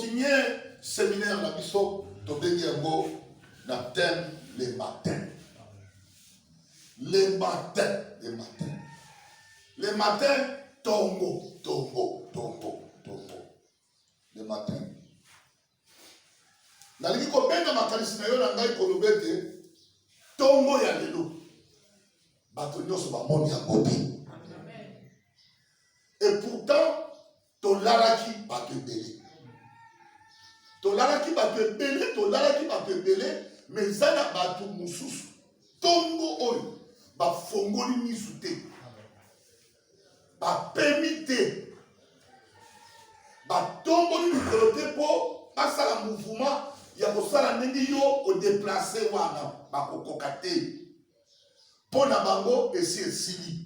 continuer séminaire na biso tobengi yango na thème les matins. Les matins, les matins. Les matins, tombo. Les matins. Nalingi kobenga makanisi na yo na ngai kolobe te tombo ya lelo. Bato nyonso bamoni yango te. Et pourtant, tolalaki bato ebele. Tolalaki bato ebele, mais zana bato mususu. Tombo oyo, bafongoli misu te. Bapemi te. Batomboli mikolo te po basala mouvement ya kosala ndenge yo kodeplace wana bakokoka te. Po na bango esi esili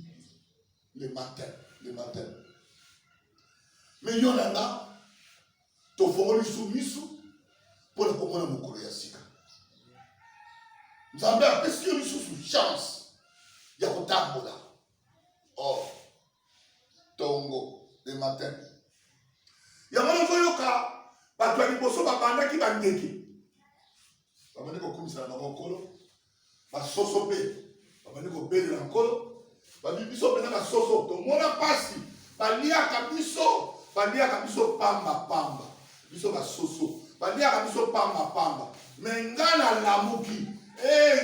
le matin. Mais yo nanga tofongoli misu po na komona mokolo ya sika. Nzambe apesi yo lisusu chance ya kotambola. Oh, tongo le matin. Yamana zoyoka bato ya liboso babandaki bandeke. Babandi kokumisana na nkolo. Basoso pe. Babandi kobelela nkolo. Babi biso pena basoso. Tomona pasi. Baliaka biso pamba. Biso basoso. Baliaka biso pamba. Mengana lamuki.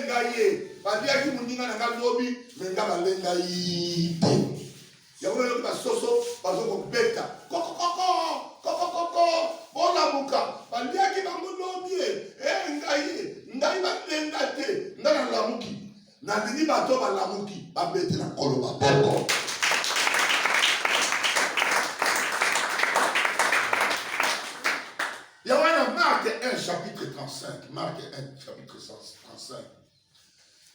Ngaye. Baliaki muninga na ngalobi. Menga balenga ite. Yako yo basoso bazoko beta. Koko. Bona buka. Baliaki bangonobi. Ngaye balenga te. Ngana lamuki. Na dini bato balamuki. Babete na kolo baboko. Marc 1, chapitre 35. Marc 1, chapitre 35.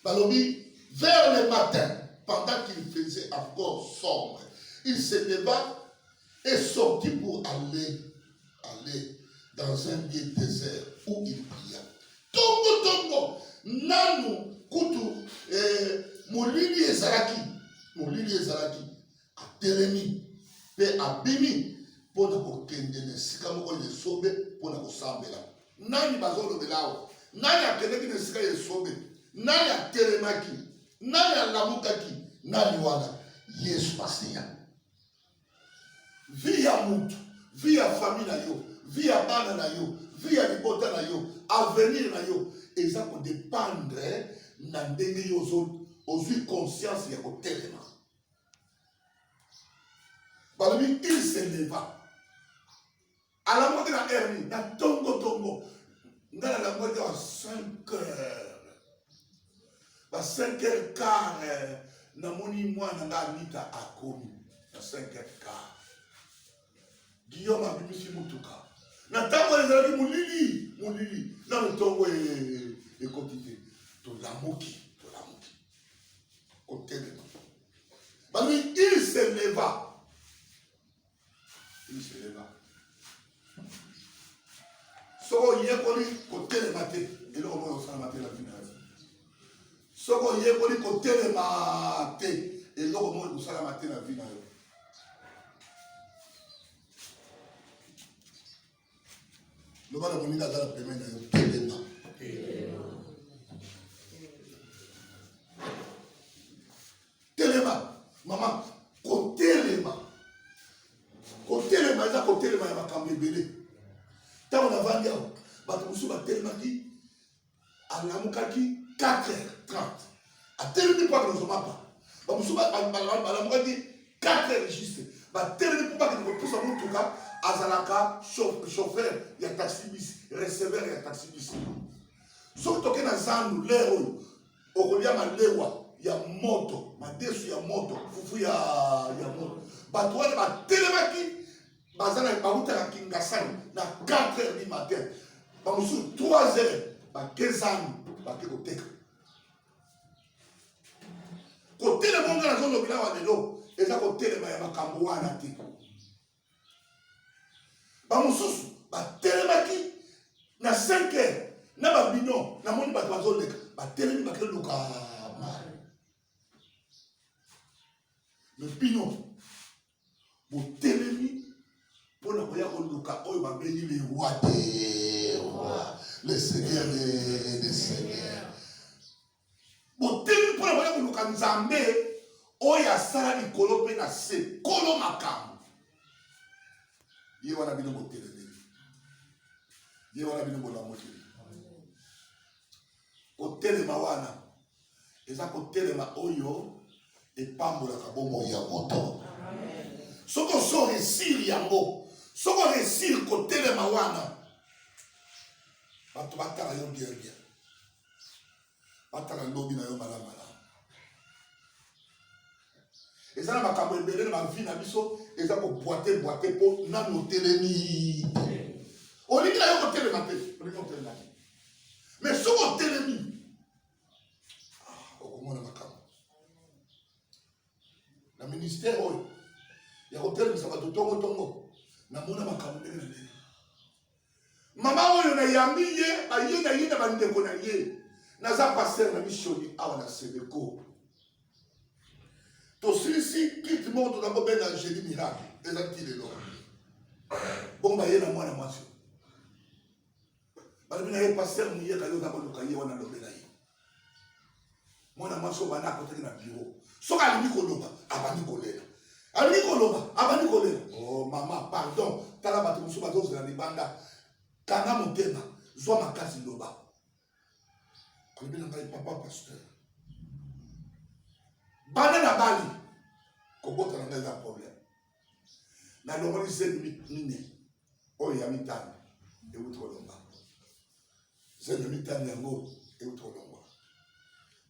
Balobi, vers le matin, pendant qu'il faisait encore sombre, il se leva et sortit pour aller dans un lieu désert où il pria. Tongo, nanu, kutu, molili ezalaki, atelemi, pe abimi, pour ne kokende ne sika moko yesobe pour ne kosambela. Nani bazolobela awa? Nani akendeki ne sika yesobe? Nani atelemaki? Nani alamukaki? Nani wana? Yesu Masiya. Vie ya mutu, vie ya famille na yo, vie ya bana na yo, vie ya libota na yo, avenir na yo, eza ko dépendre na ndenge yo ozwi conscience ya kotelema. Balobi, il se leva. À la moitié de la hernie, dans tongo, dans la moitié à 5 heures. À 5 heures quart, na moni moi na anita a komi. À 5 heures quart. Guillaume a bimisi mutuka. Na tango les amis mulili. Na le tongo et quotidien. To lamuki. Côté de nous. Bah lui, il se leva. Soko yekoli kotelema te eloko moyo osala te na vie na yo. Soko yekoli kotelema te eloko moyo osala te na vie na yo. Loba na moninga azala pembeni na yo telema. Telema mama kotelema. Kotelema eza kotelema ya makambo ebele. Tant on a vendu, Batoussou a tellement dit, à Namoukaki, 4h30. A tellement dit pas que nous sommes pas. Batoussou a dit 4h juste. A tellement dit pas que nous sommes tout cas, Azalaka, chauffeur, il y a taxi bis, receveur, il y a taxi bis. Sauf que dans Zandou, l'héros, au Kolia, il y a moto, ma déçu, il y a moto, Foufou, il y a moto. Batouane, a tellement dit, bazana baruta na kingasani na 4 heures du matin bamusu 3 heures ba 15 ans ba ke koteka kotele monga na zono bila wa lelo eza kotele ma ya makambo wana te bamususu ba telemaki na 5 heures na babino na moni bato bazoleka ba telemi ba ke luka mari le bino bo telemi pour ne pas luka oyo babengi le roi des rois, le seigneur des seigneurs. Boteli pour ne pas luka nzambe oyo asala likolo pe na se kolo makambo. Ye wana bino botelemi. Ye wana bino bolamoteli. Kotelema wana eza kotelema oyo epambolaka bomoi ya moto. Soko so resir yango, soko resir kotelema wana, bato batala yo bien bien, batala lobi na yo malamu malamu. Eza na makambo ebele na mavi na biso, eza ko boite po na motelemi. Olingi na yo kotelema te, olingi kotelema te. Mais soko telemi, okomona makambo. Na ministère oyo, ya kotelemisa bato tongo na mona makambo ndenge na ndenge. Mama oyo na yambi ye aye na ye na bandeko na ye naza pasteur na mishoni awa na Sebeko. To silisi kiti moto na bobenga Angélie Miracle eza tilelo. Bomba ye na mwana mwasi. Bali na ye pasteur muye ka yo na boluka ye wana lobela ye. Mwana mwasi bana kote na bureau. Soka ali koloba abani kolela. Ali koloba abani kolela. Oh mama pardon tala bato musu bazo zela libanda. Kana motema zwa makasi loba. Alibina ngai papa pasteur. Bana na bali kobota na ngai problème. Na lomoni zeni nini oyo ya mitano e utolomba. Zeni mitano yango e utolomba.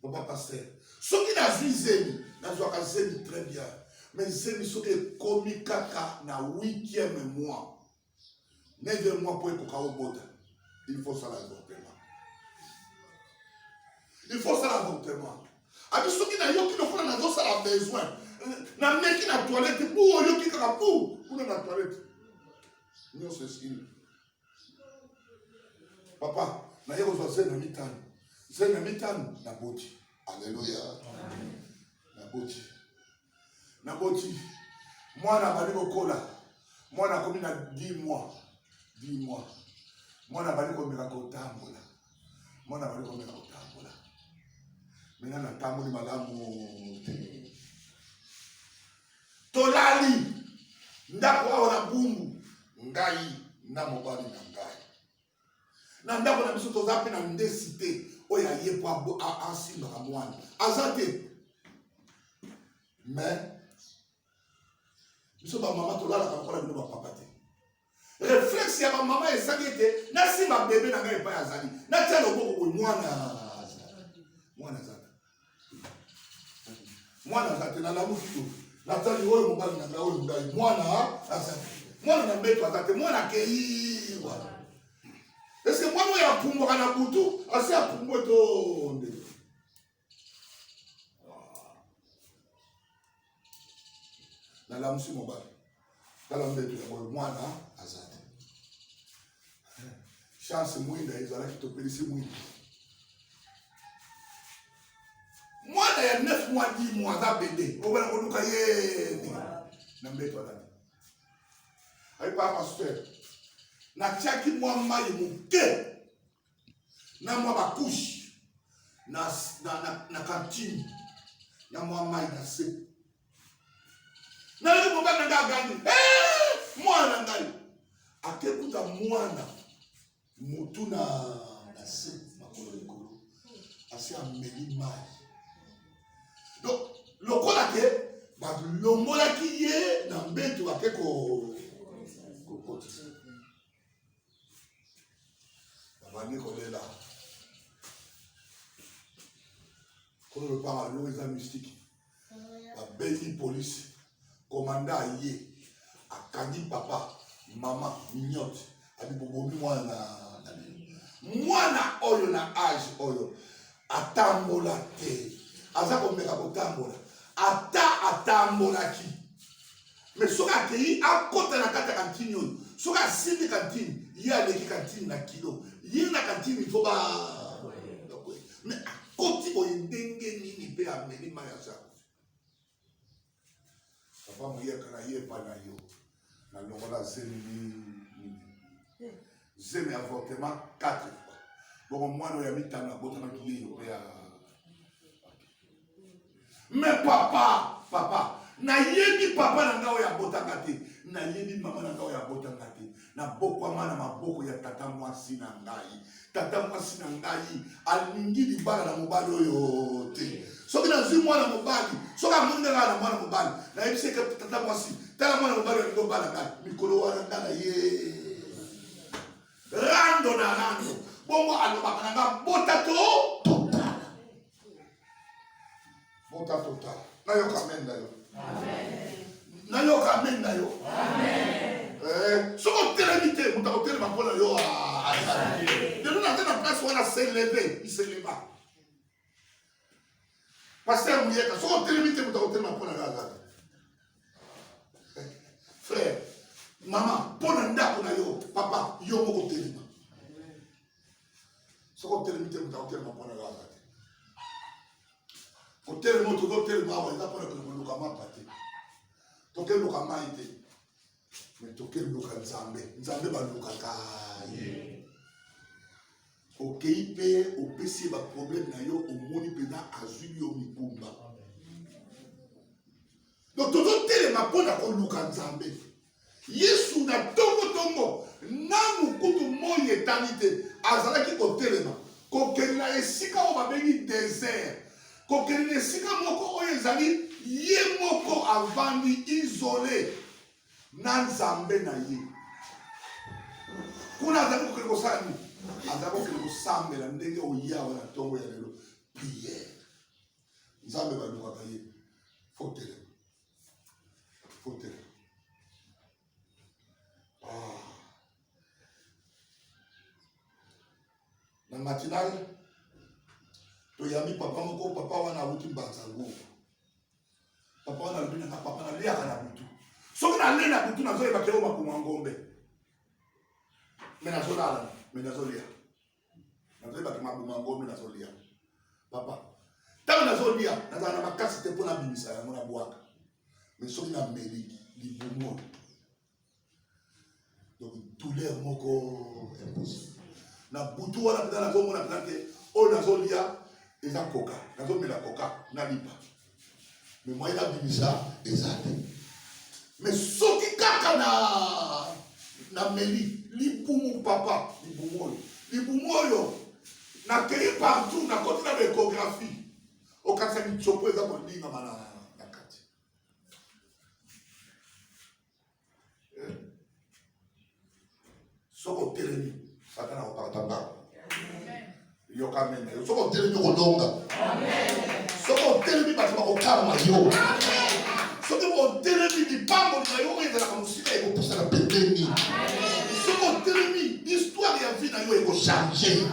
Papa pasteur. Soki na zeni na zwa ka zeni très bien. Mais zeni soki komi kaka na 8e mois. 9e mois pour être au bout. Il faut ça l'avortement. Il faut ça l'avortement. Avec ceux qui n'ont pas ça besoin. Na meki na toilette pour yo ki kaka pour na toilette. Nous c'est ce qu'il. Papa, na yego zo zena mitano. Zena mitano na boti. Alléluia. Na boti. Na boti. Mwana bali kokola. Mwana komi na 10 mois. 10 mois. Mwana bali komeka kotambola. Mwana bali komeka kotambola. Mena na tamboli malamu. Tolali. Ndako awa na bumbu. Ngai na mobali na ngai. Na ndako na biso tozape na ndesite oya yepo asimba ka mwana. Azate. Mais biso ba mama tolala ka kola bino ba papa te. Réflexe ya ba mama esangete na simba bébé na ngai pa azali. Na tia loboko ko mwana azata. Mwana azata na lamu kito. Na tali oyo mobali na ngai oyo ngai mwana azata. Mwana na mbeto azata mwana kei wala. Est-ce que moi ya pumbo kana butu asi apumbo to nde. Na lamu si mobali. Kala mbeto ya mwana azata. Chance mwinda ezala kitopelisi mwinda. Mwana ya 9 mois 10 mois za bébé. Obana koluka ye. Na mbeto azata. Ayi pa pasteur. Na tiaki mwa mai muke. Na mwa bakushi. Na kantine. Na mwa mai na se. Na leo mbona nga gani? Mwana ngai. Akekuta mwana mutu na se makolo likolo. Asi ameli mai. Donc lokola ke ba lombola ki ye na mbeto akeko kokoti. Bani kolela. Quand le parle à l'eau, ils ont mystique. La belle police. Commandant Aye, à Kandi papa, maman, mignotte, à Bibobomi, moi na oyo na âge oyo, atambola te, aza komeka kotambola, atambola ki. Mais soka kei akota na kata kantine oyo, soka sindi kantine, ya leki kantine na kilo, ye na kantine il faut ba. Mais akoti oyo ndenge nini pe ameli maya sa. Papa moya kana ye pa na yo. Na longola zemi avortement 4 fois. Bon, moi, il y a mis ta na bota na kili yo ya. Mais papa, na yebi papa na ngao ya bota ngate, na yebi mama na ngao ya bota ngate. Na boko mana maboko ya tata mwasi na ngai. Tata mwasi na ngai alingi libala na mobali oyo te. Soki na zwi mwana mobali, soki amonga na mwana mobali, na yebise ke tata mwasi, tala mwana mobali ya ndo bala ngai, mikolo wana ngana ye. Rando na rando. Bongo alobaka na nga bota total. Bota total. Na yo kamen na yo. Amen. Na yo kamen na yo. Amen. Soko telemite, muta ko telema pona yo. De nous na tena place wana se lever, il se leva. Pasteur Mouyeka, soko telemite muta ko telema pona yo. Frère, maman, pona ndako na yo, papa, yo moko telema. Soko telemite muta ko telema pona yo. Hotel moto hotel ma wala pona ko luka mapate. Toke luka maite. Mais toke luka nzambe ba luka kai. OK pe opesi ba problème na yo omoni pena azuli yo mikumba. Donc toto telema pona ko luka nzambe. Yesu na tongo na mukutu moye eternité azalaki ko telema. Ko kena esika o babengi désert. Kokene sika moko oyo ezali ye moko avandi isolé na nzambe na ye. Kuna azali kokele kosala nini? Azali kokele kosambela ndenge oyawa na ntongo ya lelo prière. Nzambe balukaka ye. Fotele. Na matinale to yami papa moko papa wana wuti mbanzango. Papa wana lubina na papa na lia kana butu. Soki na lena butu na zoe bakeo makuma ngombe. Mena zola, mena zolia. Na zoe bakuma ngombe na zolia. Papa. Tama na zolia, na zana makasi te pona bimisa ya mona bwaka. Mais soki na meli libumo. Donc douleur moko impossible. Na butu wana pita na zo mona pita ke o na zolia. Eza koka, nazo mela koka, na lipa. Mais moi, il a dit ça, exact. Mais ce qui kaka na meli, lipumu papa, lipumoyo, na kei partout, na côté de l'échographie. Au cas où tu peux avoir dit na kati. Soko tereni, satana opatamba. Yo kamena yo soko telemi kolonga amen soko telemi bato bakokama yo amen soko telemi dipambo na yo ezala ka musika ekopusa na pembeni soko telemi histoire ya vie na yo ekochange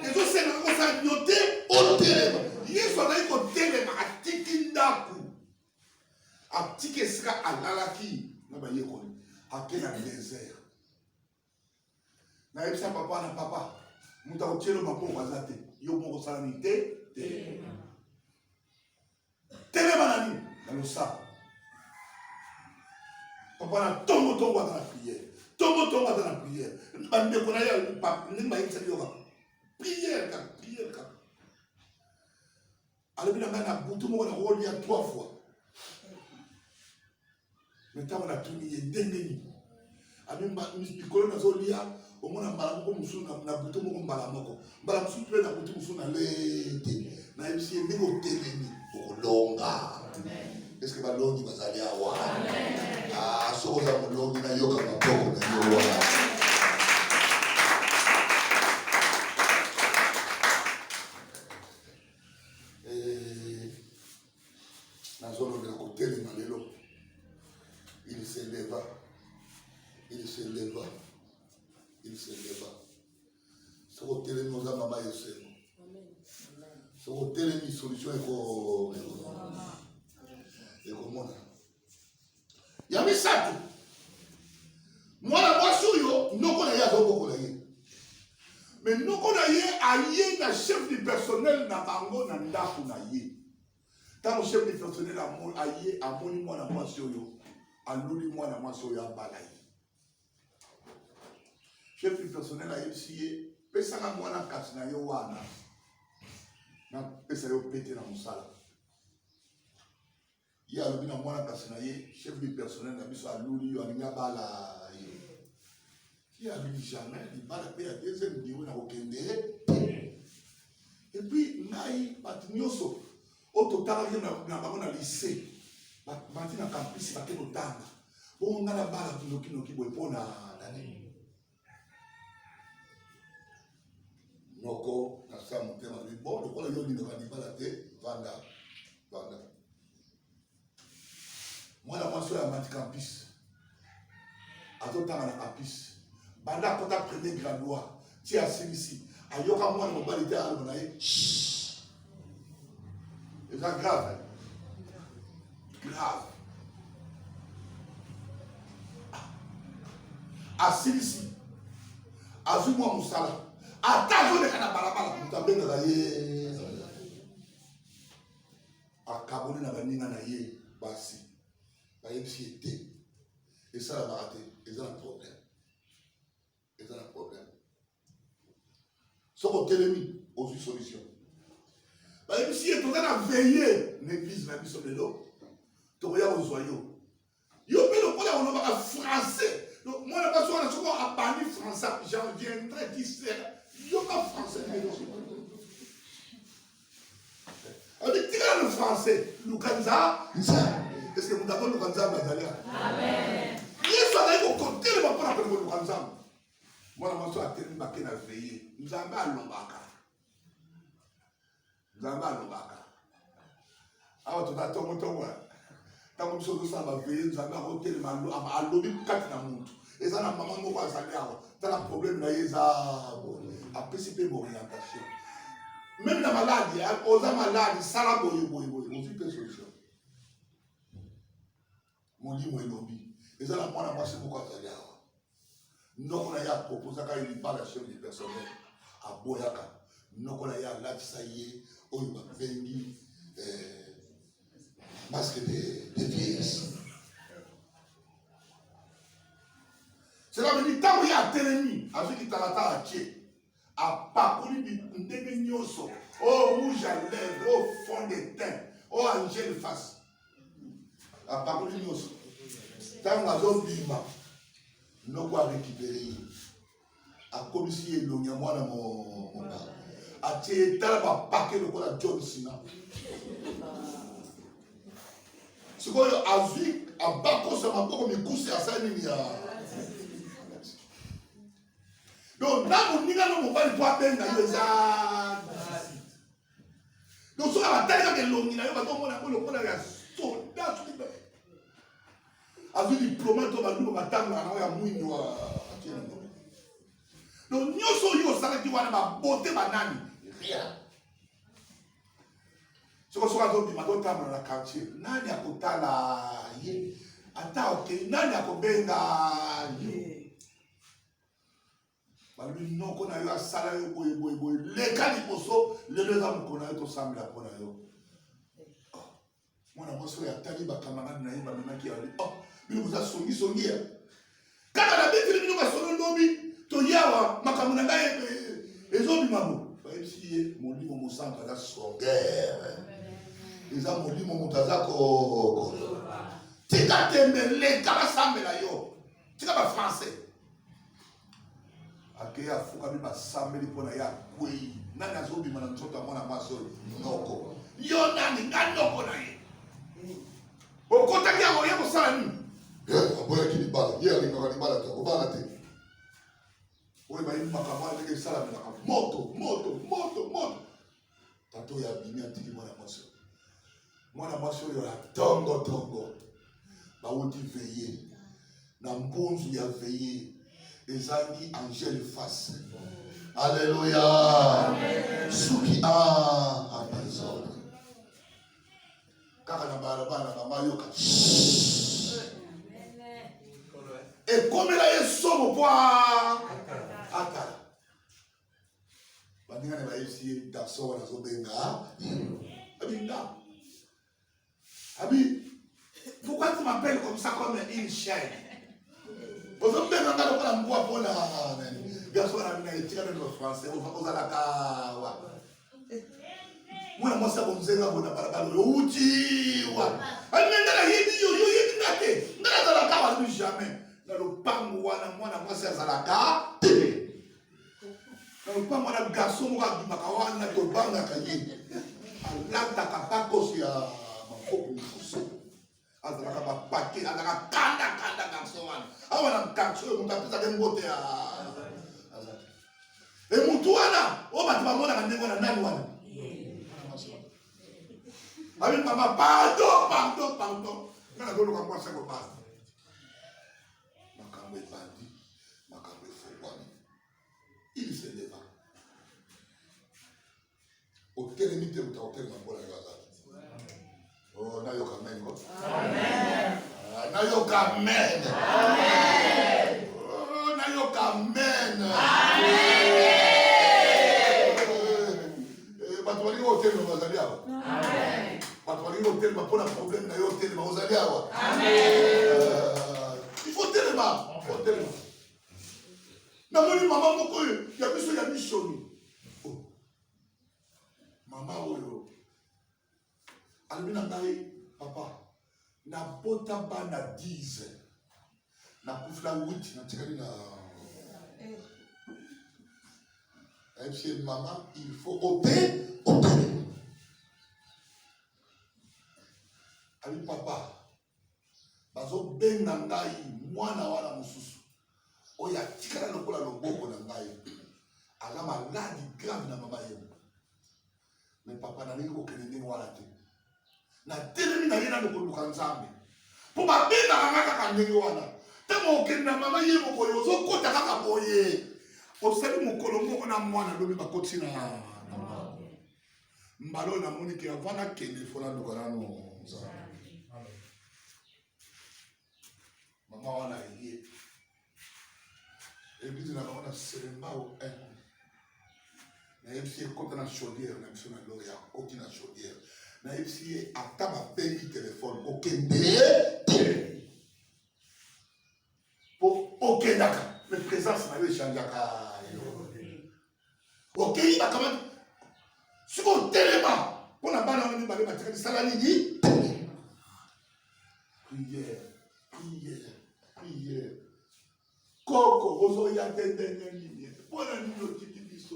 ezosenga kosa nyote otelema yesu azali kotelema atiki ndaku atiki esika alalaki na bayekoli ake na désert na yebisa papa na papa muta ochelo mapoko azate yo moko salami te telema nani na losa papa na tongo ata na prière tongo ata na prière bande ko na ya papa ni ma yitsa yo prière ka ale bila ngana butu moko na roli ya 3 fois maintenant on a tout mis ndengeni amimba mikolo na zolia omona mbala moko musu na butu moko mbala musu pe na butu musu na lete na yebisi ndenge otelemi okolonga est-ce que balongi bazali awa ah soko za mulongi na yoka maboko na yo na zone de kotelema lelo il se leva. Ce côté de nos amants, ce côté de mes solutions et comment il y a mis ça. Moi, la voix sur yo, nous connaissons mais nous connaissons un chef du personnel na bango na ndaku na ye. Tant le chef du personnel a moni moi la voix sur yo. aluli mwana mwasi oyo abala ye. Chef du personnel ayebisi ye pesanga mwana kasi na yo wana na pesa yo pete na mosala. Ye alobi na mwana kasi na ye chef du personnel na biso aluli yo alingi abala ye. Ye alobi jamais libala pe ya deuxième bureau na kokende. Et puis ngai bato nyonso ototala ye na bango na lycée bati na campus bake kotanga bongo nga na bala noki boye mpo na nani noko na sa motema lobi bon lokola yo lindoka libala te vanda mwana mwasi oyo amati campus azotanga na campus banda akota premier graduat ti asilisi ayoka mwana mobali te aloba na ye eza grave grave asilisi azwi mwa mosala ata azoleka na balabala moto abengaka ye akaboli na baninga na ye basi bayebisi ye te esalabaka te eza na problème soki otelemi ozwi solution bayebisi ye toza na veille na église na biso lelo tokoya kozwa yo mpe lokola olobaka français mwana basi wana soko abandi français j'en viendrai disera yoka français lelo abi tika le français lukanza nza est-ce que muta ko lukanza bazalia amen yesu azali kokotelema mpona pene lukanza mwana mwasi atelemi bake na veille nzambe alombaka awa toza tongo ntango biso tozosala baveye nzambe akotelema alobi kati na mutu eza na mama moko azali awa tala problème na ye eza apesi mpe orientation même na maladi oza maladi sala boye ozwi mpe solution molimo elobi eza na mwana mwasi moko azali awa ndoko na ye aproposaka ye libala chef du personnel aboyaka ndoko na ye alatisa ye oyo babengi masque de vieillesse. Cela veut dire tant qu'il y a télémi, avec qui talata a tué, à parcourir ndenge nyonso, au rouge à lèvres, au fond de teint, au angèle face, à parcourir nyonso. Tant qu'on a bima, nous quoi récupérer, à comme si il y a moi dans mon bar, à tuer tel paquet de quoi la John Cena. Sikoyo azwi abakosa maboko mikusi asali nini ya donc na moninga no mobali po abenga yo eza donc soki abatali kaka elongi na yo batomona yango lokola ya soldat soki azwi diplomate to baluba batangaka nango ya mwini wa atie na ngobe donc nyonso oyo osalaki wana babote banani rien soko soka azobima totambola na quartier nani akotala ye ata okei nani akobenga ye balobi noko na yo asala yo boye leka liboso lelo eza mokolo na yo tosambela mpo na yo mwana mwasi oyo atali bakamarade na ye bamemaki ya bino koza songisongi ya kaka na beteli bino basono lobi toyawa makambo na ngai ezobima bo bayebisi ye molimo mosantu aza songere eza molimo moto aza tika tembeleka basambela yo tika bafrançais akei afukami basambeli mpo na ye akwei nani azobima na nzoto ya mwana mwasi oyo noko yo nani nga noko na ye okotaki yango ye kosala nini aboyaki libala ye alingaka libala te akobala te oyo bayebi makambo wana ndenge esalamelaka moto tato oyo abimi atiki mwana mwasi oyo ya tongo bawuti veye na mbunzu ya veye ezangi angele face alleluya suki apenzona kaka na balabala bamayoka ekomela ye somo po atala baninga ne bayebisi ye garso wana azobenga abinda abi pourquoi tu m'appelles comme ça, comme une chaîne. Vous avez bien entendu qu'on a un bois pour la garçon à la tiré de notre français. Vous allez la moi, moi, ça, vous avez un outil. Jamais. Dans le pango, moi, c'est la carte. Dans le pango, le garçon, moi, je suis un banc à cahier. Là, tu n'as pas aussi à mon propre. Azalaka ba paquet, azalaka kanda garçon. Ah wana mkancho, mutapita dembote ya. E mutu wana, o batu bamona kandengo na nani wana. Abi mama pardon. Kana dolo kwa mwasa ko basta. Makambo bandi, makambo fobani. Il se leva. Hôtel limité ou hôtel mambola gaza. Oh, na yo kamen ko. Amen. Na yo kamen. Amen. Oh, na yo kamen. Amen. Batu wali hotel no bazali awa. Amen. Batu wali hotel ba pona problème na yo hotel ba bazali awa. Amen. Il faut tellement. Na moni mama moko ya biso ya mission. Oh. Mama oyo. Alibina ngai papa na bota ba na 10 na kufla 8 na tikali na chez maman il faut opérer. Ali papa bazo benga ngai mwana wala mususu oya tikala lokola loboko na ngai ala maladi grave na mama yemo mais papa na lingo kelende wala te na telemi na yena lokoluka nzambe po babenga kanga kaka ndenge wana te mokende na mama ye mokoyo ozokota kaka boye osali mokolo moko na mwana lobi bakoti na mbalo na moni ke avana kende fona luka nano nzambe mama wana ye ebizi na bango na selembao na yebisi ekota na chaudière na biso na lo ya koti na chaudière na yebisi ata babengi telefone okende po okendaka mais présence na yo echangeaka okei bakamati siko telema mpona bana wana mibale batikali sala nini prière koko ozoya te ndenge nini mpona nini otiki biso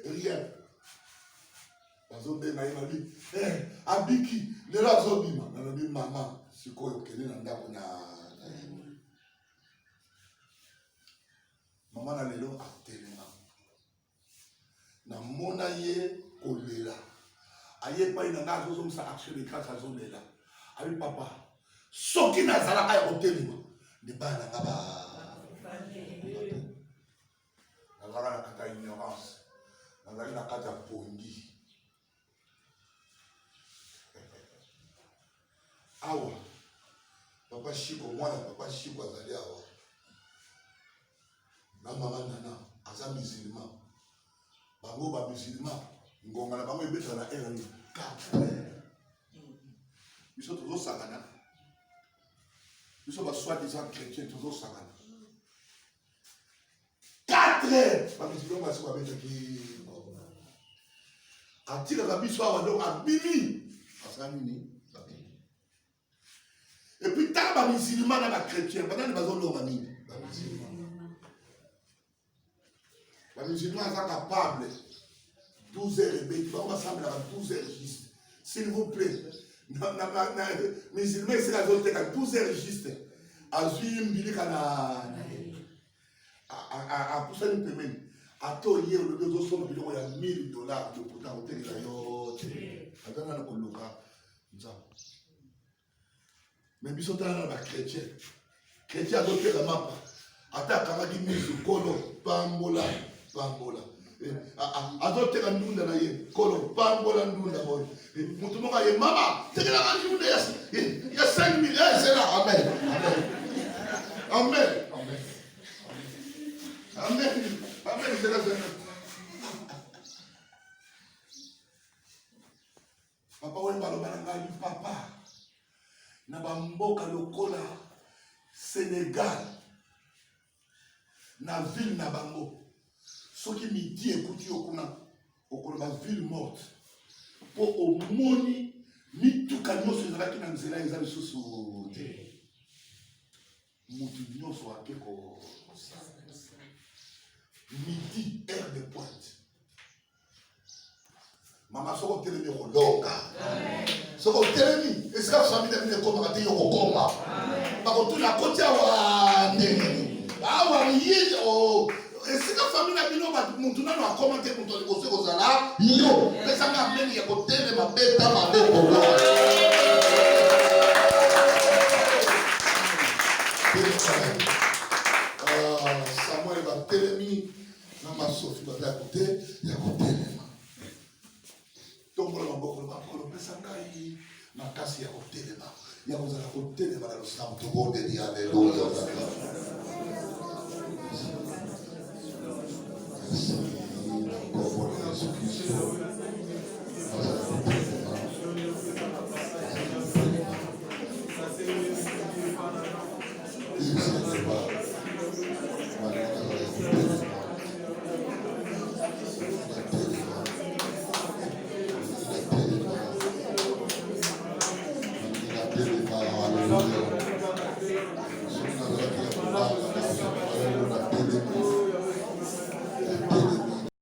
rien bazobenga ye babi abiki lelo azobima nalobi mama sikoyo okende na ndako na mama na lelo atelema namona ye kolela aye epai na ngai azozongisa action de grâce azolela abi papa soki nazalaka ya kotelema nde bana na nga nazalaka na kati ya ignorance nazali na kati ya pongi awa papa shiko mwana papa shiko azali awa na mama nana aza musulman bango ba musulman ngonga na bango ebetaka na erani 4 biso tozosangana biso basoi-disant chrétien tozosangana 4 bamusulman basi babetaki atikaka biso awa donc abimi asala nini et puis tala bamusulman na bachrétien banani bazolonga nini bamusulman aza capable 12 heures ebeti bango basambelaka 12 heures juste s'il vous plaît musulman esika azoteka 12 heures juste azwi mbilika na apusani pembeni ata oye olobi ozosomba biloko ya $1000 lokuta kotekela yo te azanga na koluka nzambe mais biso tala na bachrétien chrétien azoteka mapa ata akangaki misu kolo pambola azoteka ndunda na ye kolo pambola ndunda oyo mutu moko aye mama tekelaka ndunda ya 5 000 ezela amen papa oyo baloba na ngai papa na bamboka lokola Sénégal na ville na bango soki midi ekuti okuna okoloba ville morte po omoni mituka nyonso ezalaki na nzela eza lisusu te mutu nyonso akeko midi heure de pointe mama soko telemi okolonga soko telemi esika famille na bino ekomaka te yo kokoma bakotuna koti awa ndenge awa ye esika famille na bino mutu nano akoma te mutu aliboso ekozala yo pesanga mbeni ya kotelema beta maboko Samuel batelemi na masofi babe ya kotelema tombola maboko bakolo pesa ngai makasi ya kotelema ya kozala kotelema na losambo tobondeli alleluya